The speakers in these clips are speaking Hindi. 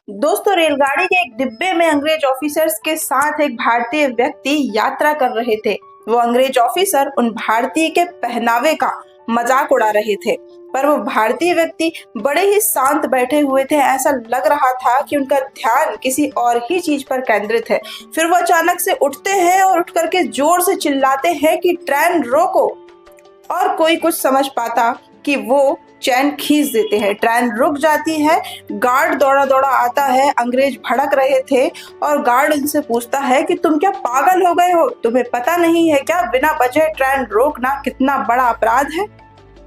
दोस्तों, रेलगाड़ी के एक डिब्बे में अंग्रेज ऑफिसर्स के साथ एक भारतीय व्यक्ति यात्रा कर रहे थे। वो अंग्रेज ऑफिसर उन भारतीय के पहनावे का मजाक उड़ा रहे थे, पर वो भारतीय व्यक्ति बड़े ही शांत बैठे हुए थे। ऐसा लग रहा था कि उनका ध्यान किसी और ही चीज पर केंद्रित है। फिर वो अचानक से उठते हैं और उठ करके जोर से चिल्लाते हैं कि ट्रेन रोको। और कोई कुछ समझ पाता कि वो चैन खींच देते हैं। ट्रेन रुक जाती है। गार्ड दौड़ा दौड़ा आता है। अंग्रेज भड़क रहे थे और गार्ड उनसे पूछता है कि तुम क्या पागल हो गए हो? तुम्हें पता नहीं है क्या बिना वजह ट्रेन रोकना कितना बड़ा अपराध है?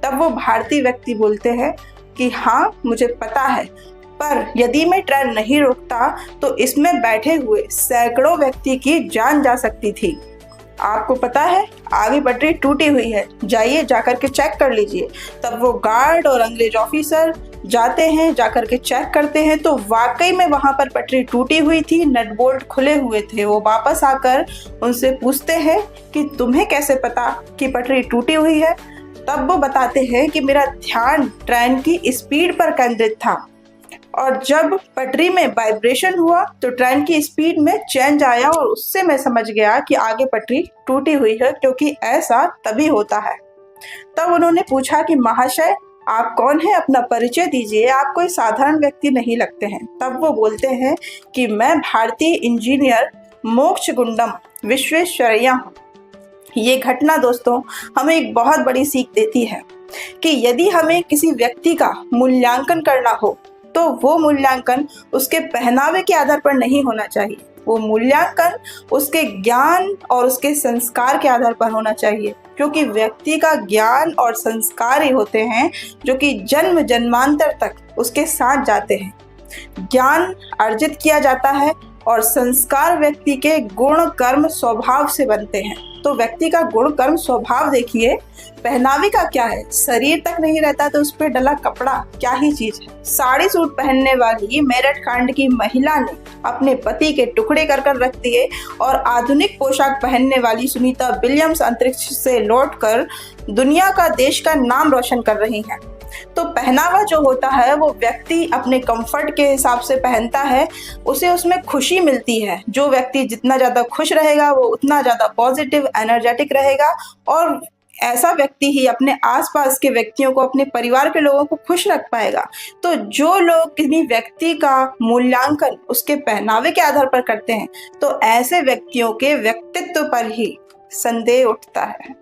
तब वो भारतीय व्यक्ति बोलते हैं कि हाँ, मुझे पता है, पर यदि मैं ट्रेन नहीं रोकता तो इसमें बैठे हुए सैकड़ों व्यक्ति की जान जा सकती थी। आपको पता है आगे पटरी टूटी हुई है, जाइए जाकर के चेक कर लीजिए। तब वो गार्ड और अंग्रेज ऑफिसर जाते हैं, जाकर के चेक करते हैं तो वाकई में वहां पर पटरी टूटी हुई थी, नट बोल्ट खुले हुए थे। वो वापस आकर उनसे पूछते हैं कि तुम्हें कैसे पता कि पटरी टूटी हुई है? तब वो बताते हैं कि मेरा ध्यान ट्रेन की स्पीड पर केंद्रित था और जब पटरी में वाइब्रेशन हुआ तो ट्रेन की स्पीड में चेंज आया और उससे मैं समझ गया कि आगे पटरी टूटी हुई है, क्योंकि ऐसा तभी होता है। तब उन्होंने पूछा कि महाशय, आप कौन हैं? अपना परिचय दीजिए, आप कोई साधारण व्यक्ति नहीं लगते हैं। तब वो बोलते हैं कि मैं भारतीय इंजीनियर मोक्षगुंडम विश्वेश्वरैया हूँ। ये घटना दोस्तों हमें एक बहुत बड़ी सीख देती है कि यदि हमें किसी व्यक्ति का मूल्यांकन करना हो तो वो मूल्यांकन उसके पहनावे के आधार पर नहीं होना चाहिए। वो मूल्यांकन उसके ज्ञान और उसके संस्कार के आधार पर होना चाहिए, क्योंकि व्यक्ति का ज्ञान और संस्कार ही होते हैं जो कि जन्म जन्मांतर तक उसके साथ जाते हैं। ज्ञान अर्जित किया जाता है और संस्कार व्यक्ति के गुण कर्म स्वभाव से बनते हैं। तो व्यक्ति का गुण कर्म स्वभाव देखिए, पहनावे का क्या है? शरीर तक नहीं रहता तो उस पर डला कपड़ा क्या ही चीज है। साड़ी सूट पहनने वाली मेरठ कांड की महिला ने अपने पति के टुकड़े कर कर रख दिए और आधुनिक पोशाक पहनने वाली सुनीता विलियम्स अंतरिक्ष से लौटकर दुनिया का, देश का नाम रोशन कर रही हैं। तो पहनावा जो होता है वो व्यक्ति अपने कंफर्ट के हिसाब से पहनता है, उसे उसमें खुशी मिलती है। जो व्यक्ति जितना ज़्यादा खुश रहेगा वो उतना ज़्यादा पॉजिटिव एनर्जेटिक रहेगा और ऐसा व्यक्ति ही अपने आसपास के व्यक्तियों को, अपने परिवार के लोगों को खुश रख पाएगा। तो जो लोग किसी व्यक्ति का मूल्यांकन उसके पहनावे के आधार पर करते हैं तो ऐसे व्यक्तियों के व्यक्तित्व पर ही संदेह उठता है।